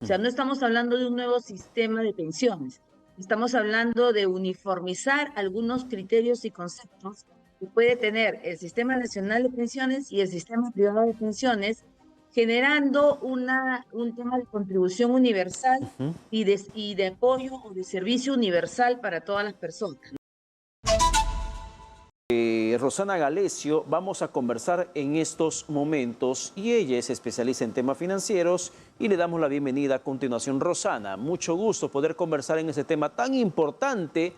O sea, no estamos hablando de un nuevo sistema de pensiones. Estamos hablando de uniformizar algunos criterios y conceptos que puede tener el Sistema Nacional de Pensiones y el Sistema Privado de Pensiones, generando un tema de contribución universal Ujú. y de apoyo o de servicio universal para todas las personas. Rosana Galecio, vamos a conversar en estos momentos y ella es especialista en temas financieros y le damos la bienvenida a continuación. Rosana, mucho gusto poder conversar en ese tema tan importante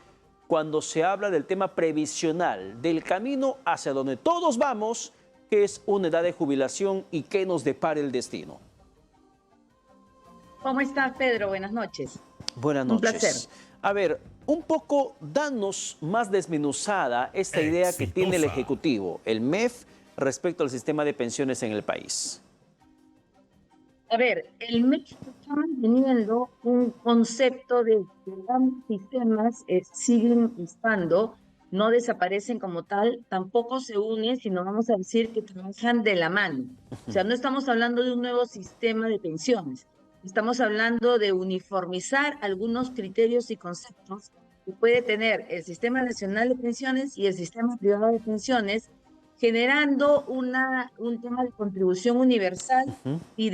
cuando se habla del tema previsional, del camino hacia donde todos vamos, que es una edad de jubilación y qué nos depara el destino. ¿Cómo estás, Pedro? Buenas noches. Buenas Un placer. noches. A ver, un poco, danos más desmenuzada esta idea que tiene el Ejecutivo, el MEF, respecto al sistema de pensiones en el país. A ver, el MEF está manteniendo un concepto de que ambos sistemas siguen estando, no desaparecen como tal, tampoco se unen, sino vamos a decir que trabajan de la mano. O sea, no estamos hablando de un nuevo sistema de pensiones, estamos hablando de uniformizar algunos criterios y conceptos que puede tener el Sistema Nacional de Pensiones y el Sistema Privado de Pensiones, generando un tema de contribución universal Ujú. y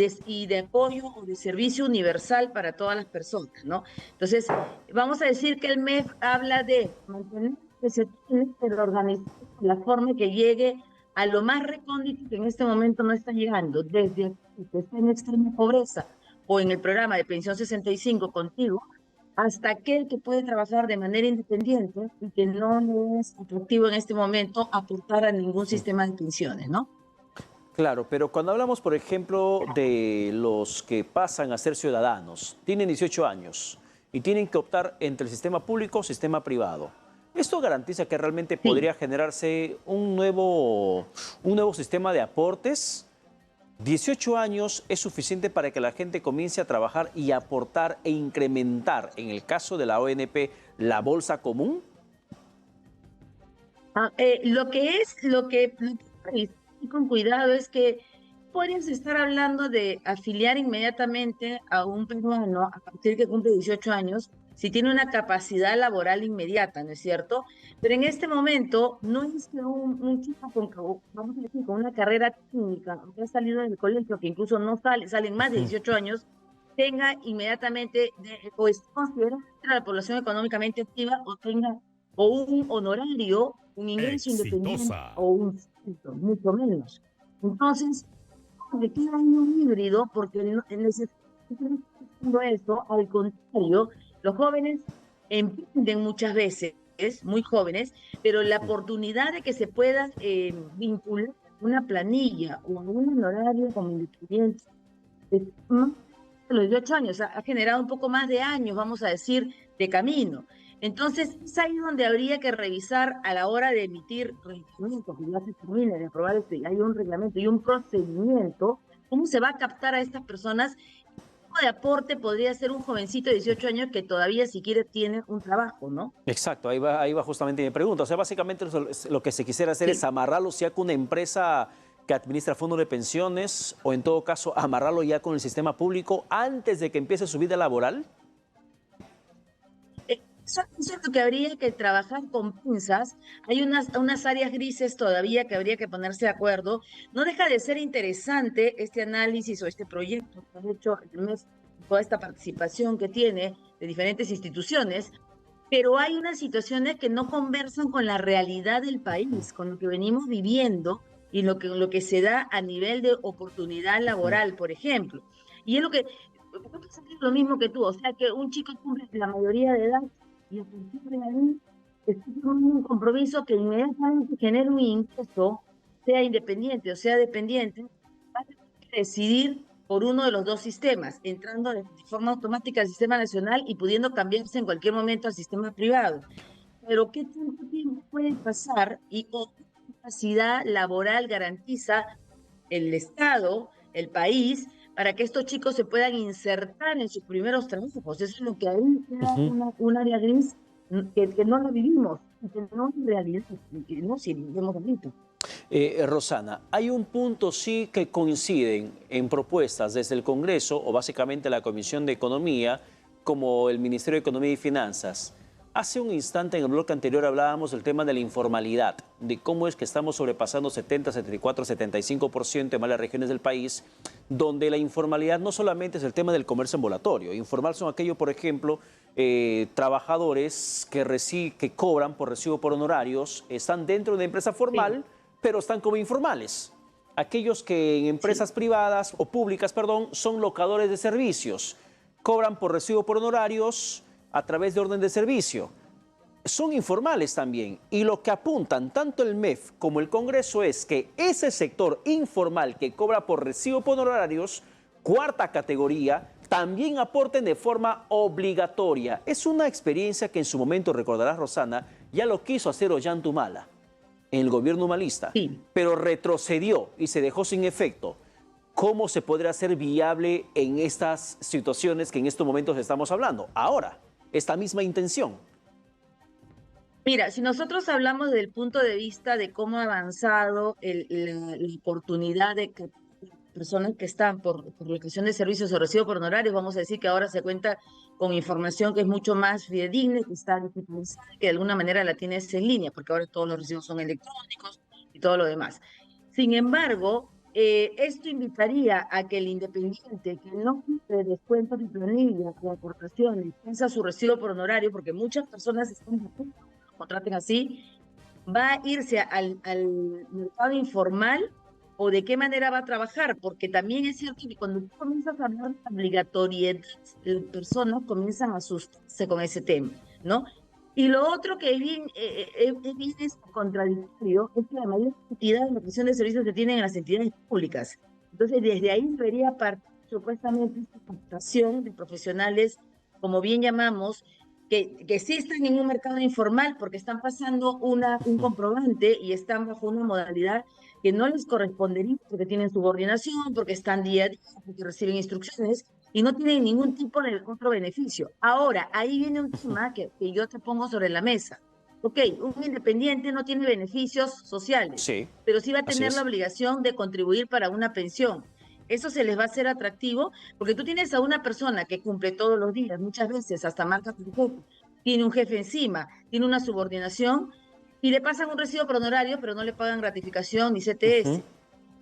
de apoyo o de servicio universal para todas las personas, ¿no? Entonces, vamos a decir que el MEF habla de mantener que se tiene, pero organizar de la forma que llegue a lo más recóndito que en este momento no está llegando, desde aquel que está en extrema pobreza o en el programa de Pensión 65 contigo, hasta aquel que puede trabajar de manera independiente y que no le es atractivo en este momento aportar a ningún sistema de pensiones, ¿no? Claro, pero cuando hablamos, por ejemplo, de los que pasan a ser ciudadanos, tienen 18 años y tienen que optar entre el sistema público o sistema privado. ¿Esto garantiza que realmente Sí. podría generarse un nuevo sistema de aportes? ¿18 años es suficiente para que la gente comience a trabajar y aportar e incrementar, en el caso de la ONP, la bolsa común? Lo que y con cuidado es que podrías estar hablando de afiliar inmediatamente a un peruano a partir que cumple 18 años, si tiene una capacidad laboral inmediata, ¿no es cierto? Pero en este momento no es que un chico vamos a decir, con una carrera técnica, que ha salido del colegio, que incluso no salen más de Ujú. 18 años, tenga inmediatamente o esté considerado entre la población económicamente activa o tenga o un honorario, un ingreso independiente o un sueldo, mucho menos. Entonces, le queda ahí un híbrido porque necesitando eso, al contrario, los jóvenes emprenden muchas veces, muy jóvenes, pero la oportunidad de que se puedan vincular a una planilla o a un honorario como independiente es más de los 18 años, ha generado un poco más de años, vamos a decir, de camino. Entonces, es ahí donde habría que revisar a la hora de emitir reglamentos, que ya se termine de aprobar hay un reglamento y un procedimiento, cómo se va a captar a estas personas, qué tipo de aporte podría ser un jovencito de 18 años que todavía si quiere tiene un trabajo, ¿no? Exacto, ahí va justamente mi pregunta. O sea, básicamente lo que se quisiera hacer es Sí. amarrarlo ya con una empresa que administra fondos de pensiones o en todo caso amarrarlo ya con el sistema público antes de que empiece su vida laboral. Es cierto que habría que trabajar con pinzas, hay unas áreas grises todavía que habría que ponerse de acuerdo. No deja de ser interesante este análisis o este proyecto que ha hecho el MEF, toda esta participación que tiene de diferentes instituciones, pero hay unas situaciones que no conversan con la realidad del país, con lo que venimos viviendo y lo que se da a nivel de oportunidad Ujú. laboral, por ejemplo. Y es yo pienso que es lo mismo que tú, o sea, que un chico cumple la mayoría de edad y a partir de ahí está con un compromiso que inmediatamente genera un ingreso, sea independiente o sea dependiente, va a tener que decidir por uno de los dos sistemas, entrando de forma automática al sistema nacional y pudiendo cambiarse en cualquier momento al sistema privado. Pero ¿qué tanto tiempo puede pasar y o qué capacidad laboral garantiza el Estado, el país, para que estos chicos se puedan insertar en sus primeros trabajos? Eso es lo que ahí queda Ujú. un área gris que no lo vivimos, que no es realidad, que no si vivimos ahorita. Rosana, hay un punto sí que coinciden en propuestas desde el Congreso o básicamente la Comisión de Economía como el Ministerio de Economía y Finanzas. Hace un instante en el bloque anterior hablábamos del tema de la informalidad, de cómo es que estamos sobrepasando 70, 74, 75% en varias regiones del país, donde la informalidad no solamente es el tema del comercio ambulatorio. Informal son aquellos, por ejemplo, trabajadores que cobran por recibo por honorarios, están dentro de una empresa formal, sí, pero están como informales. Aquellos que en empresas privadas o públicas, perdón, son locadores de servicios, cobran por recibo por honorarios a través de orden de servicio. Son informales también. Y lo que apuntan tanto el MEF como el Congreso es que ese sector informal que cobra por recibo por honorarios, cuarta categoría, también aporten de forma obligatoria. Es una experiencia que en su momento, recordarás Rosana, ya lo quiso hacer Ollantumala en el gobierno humanista, sí, pero retrocedió y se dejó sin efecto. ¿Cómo se podrá hacer viable en estas situaciones que en estos momentos estamos hablando? Ahora, esta misma intención. Mira, si nosotros hablamos del punto de vista de cómo ha avanzado la oportunidad de que personas que están por locación de servicios o recibo por honorarios, vamos a decir que ahora se cuenta con información que es mucho más fidedigna, que está digitalizada, que de alguna manera la tienes en línea, porque ahora todos los recibos son electrónicos y todo lo demás. Sin embargo, esto invitaría a que el independiente que no cumple descuentos de planilla o aportaciones, piensa su recibo por honorario, porque muchas personas están de acuerdo, contraten así, va a irse al mercado informal o de qué manera va a trabajar, porque también es cierto que cuando tú comienzas a hablar de obligatoriedad, las personas comienzan a asustarse con ese tema, ¿no? Y lo otro que es bien contradictorio es que la mayor cantidad de locación de servicios se tienen en las entidades públicas. Entonces, desde ahí debería partir supuestamente esta captación de profesionales, como bien llamamos, que sí están en un mercado informal porque están pasando un comprobante y están bajo una modalidad que no les correspondería porque tienen subordinación, porque están día a día, porque reciben instrucciones y no tienen ningún tipo de otro beneficio. Ahora, ahí viene un tema que yo te pongo sobre la mesa. Ok, un independiente no tiene beneficios sociales, sí, pero sí va a tener la obligación de contribuir para una pensión. Eso se les va a hacer atractivo porque tú tienes a una persona que cumple todos los días, muchas veces hasta marca su jefe, tiene un jefe encima, tiene una subordinación y le pasan un recibo por honorario, pero no le pagan gratificación ni CTS.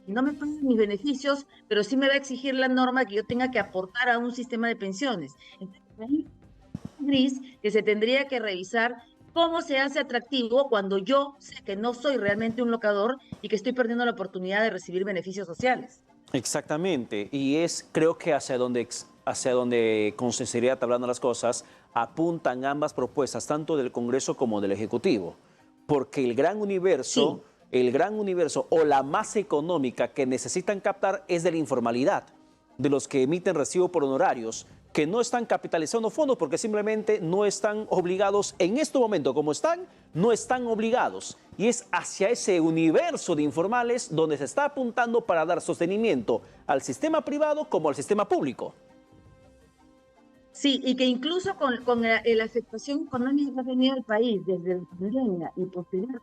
No me pagan mis beneficios, pero sí me va a exigir la norma que yo tenga que aportar a un sistema de pensiones. Entonces, ahí gris que se tendría que revisar cómo se hace atractivo cuando yo sé que no soy realmente un locador y que estoy perdiendo la oportunidad de recibir beneficios sociales. Exactamente, y es creo que hacia donde con sinceridad hablando las cosas, apuntan ambas propuestas, tanto del Congreso como del Ejecutivo, porque Sí. el gran universo o la masa económica que necesitan captar es de la informalidad, de los que emiten recibo por honorarios, que no están capitalizando fondos porque simplemente no están obligados en este momento, como están, no están obligados. Y es hacia ese universo de informales donde se está apuntando para dar sostenimiento al sistema privado como al sistema público. Sí, y que incluso con la afectación económica que ha tenido el país desde la pandemia y posterior,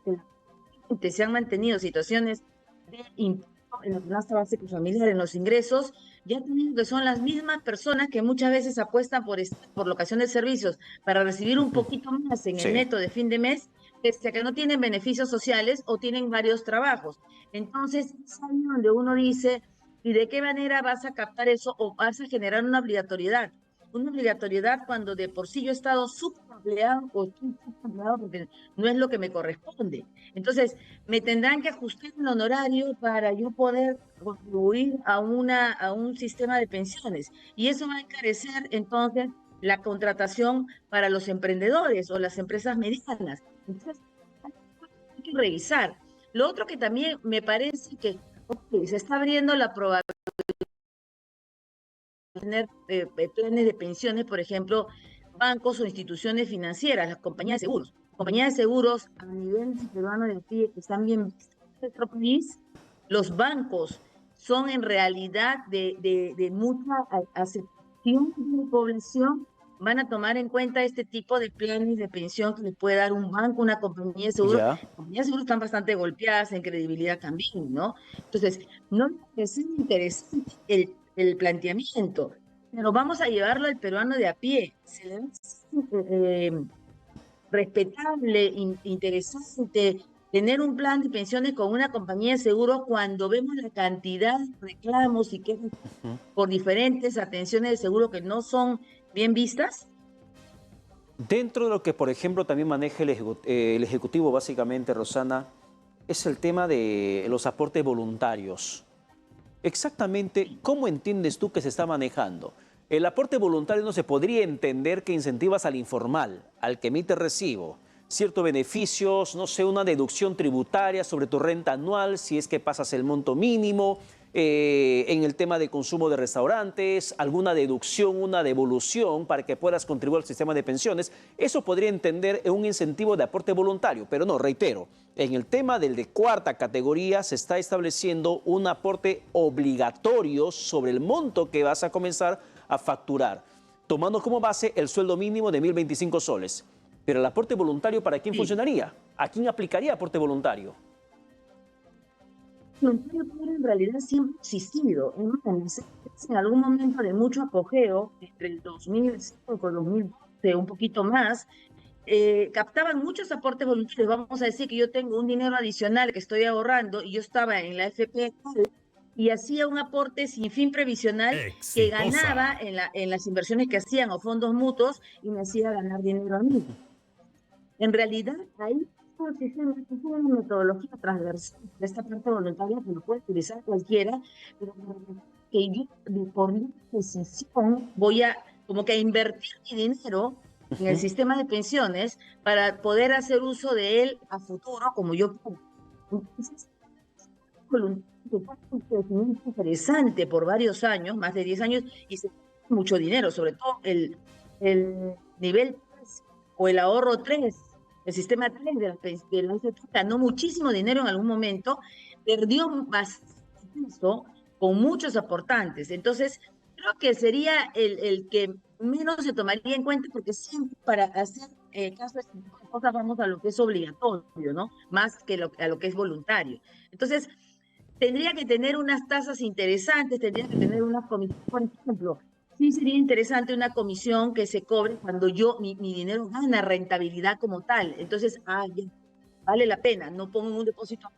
que se han mantenido situaciones de impacto en la canasta básica familiar, en los ingresos, ya teniendo que son las mismas personas que muchas veces apuestan por locación de servicios para recibir un poquito más en el Sí. neto de fin de mes, pese a que no tienen beneficios sociales o tienen varios trabajos. Entonces, es ahí donde uno dice, ¿y de qué manera vas a captar eso o vas a generar una obligatoriedad? Una obligatoriedad cuando de por sí yo he estado subempleado o subempleado porque no es lo que me corresponde. Entonces, me tendrán que ajustar el honorario para yo poder contribuir a un sistema de pensiones. Y eso va a encarecer entonces la contratación para los emprendedores o las empresas medianas. Entonces, hay que revisar. Lo otro que también me parece que se está abriendo la probabilidad tener planes de pensiones, por ejemplo, bancos o instituciones financieras, las compañías de seguros. Compañías de seguros a nivel peruano de aquí que están bien vistas en nuestro país, los bancos son en realidad de mucha aceptación de la población, van a tomar en cuenta este tipo de planes de pensión que les puede dar un banco, una compañía de seguro. Ya. Las compañías de seguro están bastante golpeadas en credibilidad también, ¿no? Entonces, no me parece interesante el planteamiento, pero vamos a llevarlo al peruano de a pie. Se le respetable, interesante, tener un plan de pensiones con una compañía de seguro cuando vemos la cantidad de reclamos y quejas por diferentes atenciones de seguro que no son bien vistas. Dentro de lo que, por ejemplo, también maneja el Ejecutivo, básicamente, Rosana, es el tema de los aportes voluntarios. Exactamente, ¿cómo entiendes tú que se está manejando? El aporte voluntario no se podría entender que incentivas al informal, al que emite recibo, ciertos beneficios, no sé, una deducción tributaria sobre tu renta anual, si es que pasas el monto mínimo, en el tema de consumo de restaurantes, alguna deducción, una devolución para que puedas contribuir al sistema de pensiones. Eso podría entender en un incentivo de aporte voluntario, pero no, reitero, en el tema del de cuarta categoría se está estableciendo un aporte obligatorio sobre el monto que vas a comenzar a facturar, tomando como base el sueldo mínimo de 1.025 soles. Pero el aporte voluntario, ¿para quién funcionaría? ¿A quién aplicaría aporte voluntario? Voluntario en realidad siempre ha existido. En algún momento de mucho apogeo, entre el 2005 y 2012, un poquito más, captaban muchos aportes voluntarios. Vamos a decir que yo tengo un dinero adicional que estoy ahorrando y yo estaba en la AFP y hacía un aporte sin fin previsional que ganaba en las inversiones que hacían o fondos mutuos y me hacía ganar dinero a mí. En realidad, ahí es una metodología transversal de esta parte voluntaria que lo puede utilizar cualquiera, pero que yo por mi decisión voy a como que a invertir mi dinero en el sistema de pensiones para poder hacer uso de él a futuro como yo quiero. Entonces, es interesante por varios años, más de 10 años, y se mucho dinero, sobre todo el nivel 3 o el ahorro 3, el sistema 3 de la AFP ganó muchísimo dinero en algún momento, perdió bastante peso con muchos aportantes. Entonces, creo que sería el que menos se tomaría en cuenta, porque siempre para hacer caso a este tipo de cosas vamos a lo que es obligatorio, ¿no? Más que a lo que es voluntario. Entonces, tendría que tener unas tasas interesantes, tendría que tener unas comisiones, por ejemplo, sí sería interesante una comisión que se cobre cuando mi dinero gana rentabilidad como tal. Entonces, ya, vale la pena, no pongo en un depósito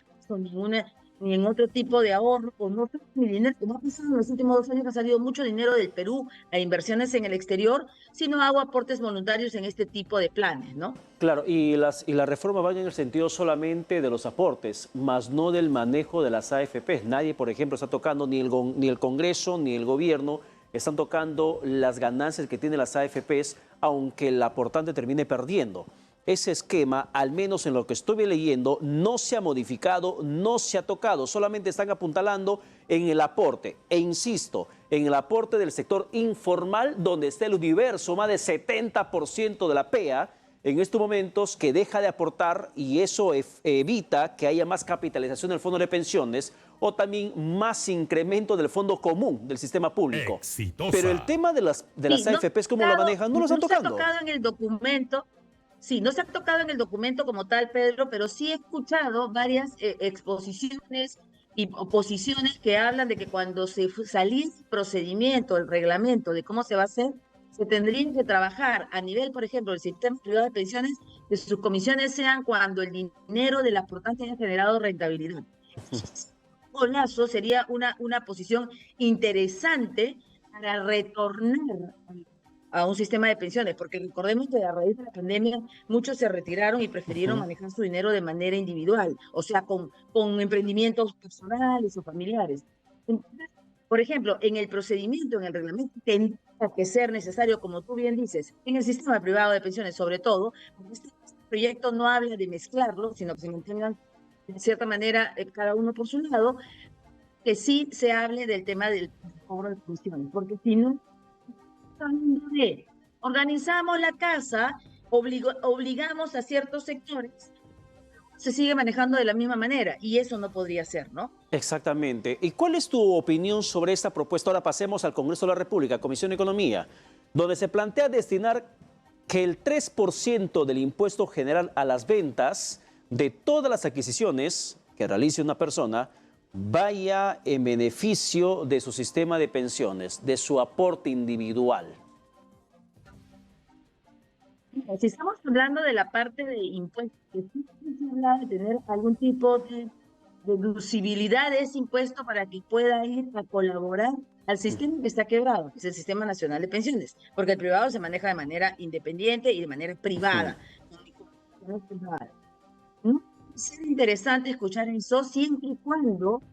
ni en otro tipo de ahorro, o no tengo mi dinero, como ha pasado en los últimos 2 años, que ha salido mucho dinero del Perú a inversiones en el exterior, sino hago aportes voluntarios en este tipo de planes, ¿no? Claro, y la reforma va en el sentido solamente de los aportes, más no del manejo de las AFPs. Nadie, por ejemplo, está tocando, ni el Congreso ni el gobierno están tocando las ganancias que tienen las AFPs, aunque el aportante termine perdiendo. Ese esquema, al menos en lo que estoy leyendo, no se ha modificado, no se ha tocado, solamente están apuntalando en el aporte. E insisto, en el aporte del sector informal, donde está el universo, más del 70% de la PEA, en estos momentos que deja de aportar, y eso evita que haya más capitalización del fondo de pensiones o también más incremento del fondo común del sistema público. Exitosa. Pero el tema de las AFPs, ¿cómo lo manejan? No lo están tocando. No se ha tocado en el documento. Sí, no se ha tocado en el documento como tal, Pedro, pero sí he escuchado varias exposiciones y oposiciones que hablan de que cuando se salía el procedimiento, el reglamento de cómo se va a hacer, se tendrían que trabajar a nivel, por ejemplo, del sistema privado de pensiones, que sus comisiones sean cuando el dinero del aportante haya generado rentabilidad. Golazo sería una posición interesante para retornar a un sistema de pensiones, porque recordemos que a raíz de la pandemia muchos se retiraron y prefirieron manejar su dinero de manera individual, o sea, con emprendimientos personales o familiares. Entonces, por ejemplo, en el procedimiento, en el reglamento, tendría que ser necesario, como tú bien dices, en el sistema privado de pensiones sobre todo, porque este proyecto no habla de mezclarlo, sino que se mantengan de cierta manera cada uno por su lado, que sí se hable del tema del cobro de pensiones, porque si no, organizamos la casa, obligamos a ciertos sectores, se sigue manejando de la misma manera y eso no podría ser, ¿no? Exactamente. ¿Y cuál es tu opinión sobre esta propuesta? Ahora pasemos al Congreso de la República, Comisión de Economía. donde se plantea destinar que el 3% del impuesto general a las ventas de todas las adquisiciones que realice una persona vaya en beneficio de su sistema de pensiones, de su aporte individual. Si estamos hablando de la parte de impuestos, que sí se habla de tener algún tipo de deducibilidad de ese impuesto para que pueda ir a colaborar al sistema que está quebrado, que es el Sistema Nacional de Pensiones, porque el privado se maneja de manera independiente y de manera privada. ¿No? Es interesante escuchar eso siempre y cuando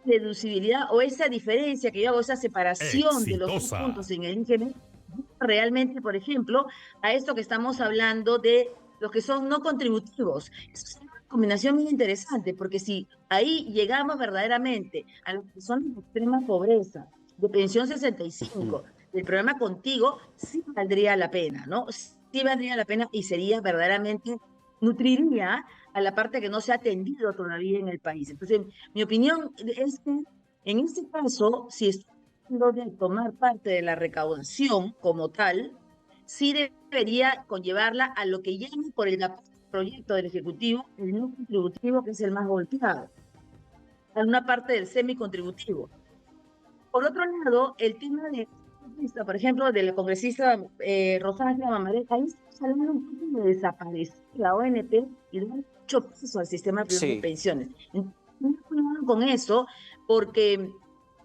deducibilidad o esa diferencia que yo hago, esa separación de los dos puntos en el IGB, realmente, por ejemplo, a esto que estamos hablando de los que son no contributivos. Es una combinación muy interesante, porque si ahí llegamos verdaderamente a las personas de extrema pobreza, de pensión 65, del programa Contigo, sí valdría la pena, ¿no? Sí valdría la pena y sería verdaderamente, nutriría a la parte que no se ha atendido todavía en el país. Entonces, mi opinión es que en este caso, si es de tomar parte de la recaudación como tal, sí debería conllevarla a lo que llama por el proyecto del Ejecutivo el no contributivo, que es el más golpeado, a una parte del semicontributivo. Por otro lado, el tema de, por ejemplo, del congresista Rosana Mamaré, ahí estamos hablando un poco de desaparecer la ONP y dar mucho peso al sistema privado de pensiones. Entonces, cuidado con eso, porque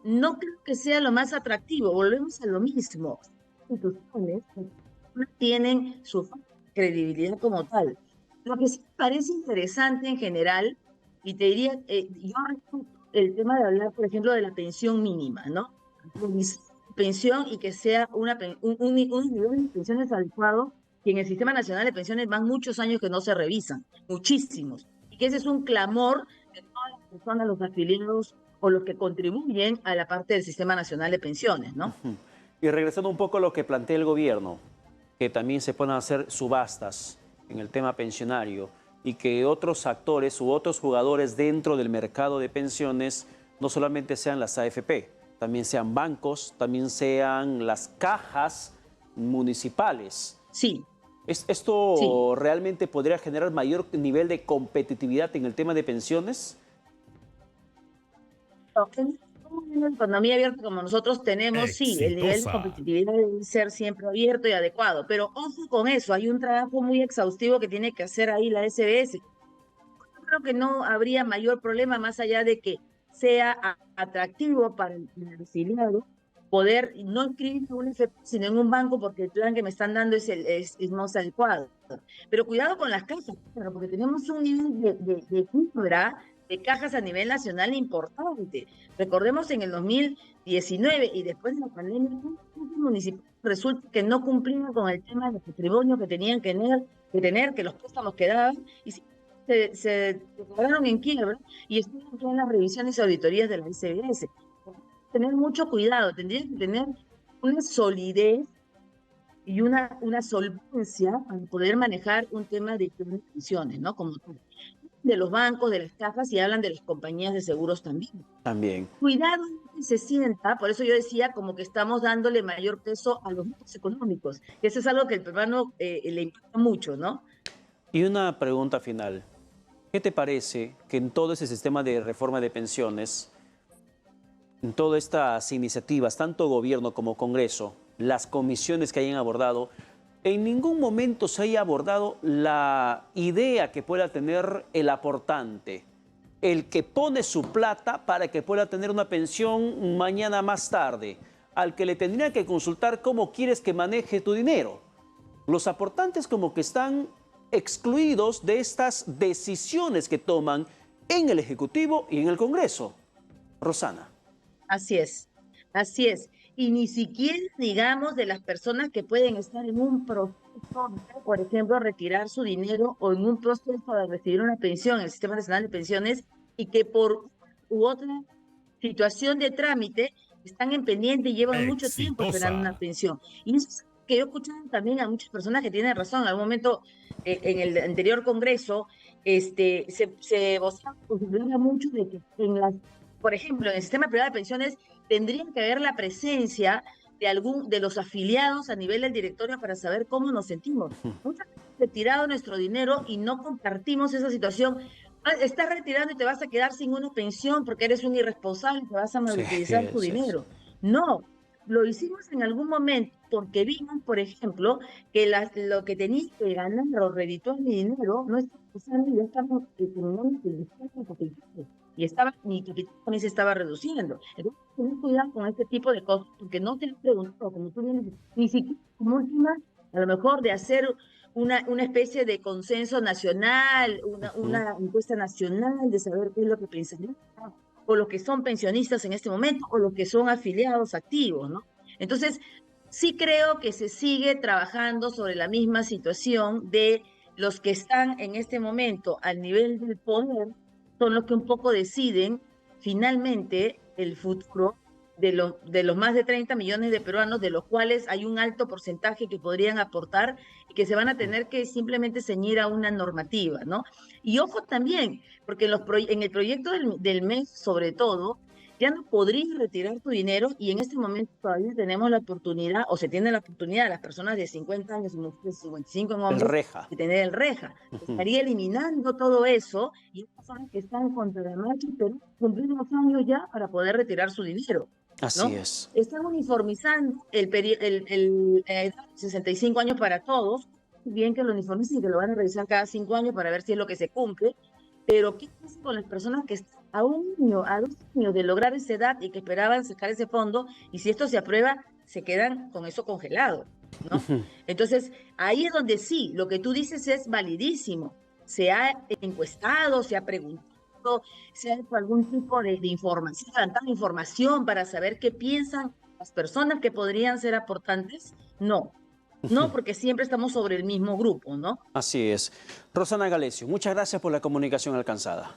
no creo que sea lo más atractivo. Volvemos a lo mismo. Las instituciones no tienen su credibilidad como tal. Lo que sí parece interesante en general, y te diría, yo respeto el tema de hablar, por ejemplo, de la pensión mínima, ¿no? Pensión y que sea un nivel de pensiones adecuado, que en el Sistema Nacional de Pensiones van muchos años que no se revisan, muchísimos. Y que ese es un clamor de todas las personas, los afiliados o los que contribuyen a la parte del Sistema Nacional de Pensiones, ¿no? Y regresando un poco a lo que plantea el gobierno, que también se puedan hacer subastas en el tema pensionario y que otros actores u otros jugadores dentro del mercado de pensiones no solamente sean las AFP, también sean bancos, también sean las cajas municipales. Sí. ¿Esto realmente podría generar mayor nivel de competitividad en el tema de pensiones? En una economía abierta como nosotros tenemos, sí, el nivel de competitividad debe ser siempre abierto y adecuado, pero ojo con eso, hay un trabajo muy exhaustivo que tiene que hacer ahí la SBS. Yo creo que no habría mayor problema más allá de que sea atractivo para el afiliado poder no inscribirse en un FP, sino en un banco, porque el plan que me están dando es más adecuado. Pero cuidado con las cajas, porque tenemos un nivel de quiebra de cajas a nivel nacional importante. Recordemos en el 2019 y después de la pandemia, muchos municipios resulta que no cumplían con el tema de patrimonio que tenían que tener, que los préstamos quedaban, y se declararon en quiebra y están en las revisiones y auditorías de la SBS. Tener mucho cuidado, tendría que tener una solidez y una solvencia para poder manejar un tema de pensiones, ¿no? Como de los bancos, de las cajas, y hablan de las compañías de seguros también. También. Cuidado que se sienta, por eso yo decía como que estamos dándole mayor peso a los grupos económicos. Eso es algo que el peruano le impacta mucho, ¿no? Y una pregunta final. ¿Qué te parece que en todo ese sistema de reforma de pensiones, en todas estas iniciativas, tanto gobierno como Congreso, las comisiones que hayan abordado, en ningún momento se haya abordado la idea que pueda tener el aportante, el que pone su plata para que pueda tener una pensión mañana más tarde, al que le tendría que consultar cómo quieres que maneje tu dinero? Los aportantes como que están excluidos de estas decisiones que toman en el Ejecutivo y en el Congreso. Rosana. Así es, así es. Y ni siquiera digamos de las personas que pueden estar en un proceso, por ejemplo, retirar su dinero o en un proceso de recibir una pensión en el Sistema Nacional de Pensiones y que por u otra situación de trámite están en pendiente y llevan mucho tiempo esperando una pensión. Y eso es que yo he escuchado también a muchas personas que tienen razón. En algún momento, en el anterior Congreso, se hablaba mucho de que por ejemplo, en el sistema privado de pensiones tendría que haber la presencia de los afiliados a nivel del directorio para saber cómo nos sentimos. Muchas veces retirado nuestro dinero y no compartimos esa situación. Estás retirando y te vas a quedar sin una pensión porque eres un irresponsable y te vas a malutilizar tu dinero. No, lo hicimos en algún momento porque vimos, por ejemplo, que lo que tenías que ganar o redituar mi dinero no está pasando y ya estamos terminando el capital. Y mi capital también se estaba reduciendo. Entonces, tener cuidado con este tipo de cosas porque no te han preguntado, como tú vienes, ni siquiera como última, a lo mejor de hacer una especie de consenso nacional, una encuesta nacional de saber qué es lo que pensarían, o los que son pensionistas en este momento, o los que son afiliados activos, ¿no? Entonces, sí creo que se sigue trabajando sobre la misma situación de los que están en este momento al nivel del poder, son los que un poco deciden finalmente el futuro de los más de 30 millones de peruanos, de los cuales hay un alto porcentaje que podrían aportar y que se van a tener que simplemente ceñir a una normativa, ¿no? Y ojo también, porque en el proyecto del MES, sobre todo, ya no podrías retirar tu dinero y en este momento todavía tenemos la oportunidad, o se tiene la oportunidad, las personas de 50 años, de 55 en hombres, el reja. de tener el reja. Estaría eliminando todo eso y hay personas que están contra la marcha, pero cumplir los años ya para poder retirar su dinero. Así ¿no? es. Están uniformizando el 65 años para todos, bien que lo uniformicen y que lo van a revisar cada 5 años para ver si es lo que se cumple, pero ¿qué pasa con las personas que están a 1 año, a 2 años de lograr esa edad y que esperaban sacar ese fondo? Y si esto se aprueba, se quedan con eso congelado, ¿no? Entonces, ahí es donde sí, lo que tú dices es validísimo. Se ha encuestado, se ha preguntado, se ha hecho algún tipo de información, levantado información para saber qué piensan las personas que podrían ser aportantes. No, no, porque siempre estamos sobre el mismo grupo, ¿no? Así es. Rosana Galecio, muchas gracias por la comunicación alcanzada.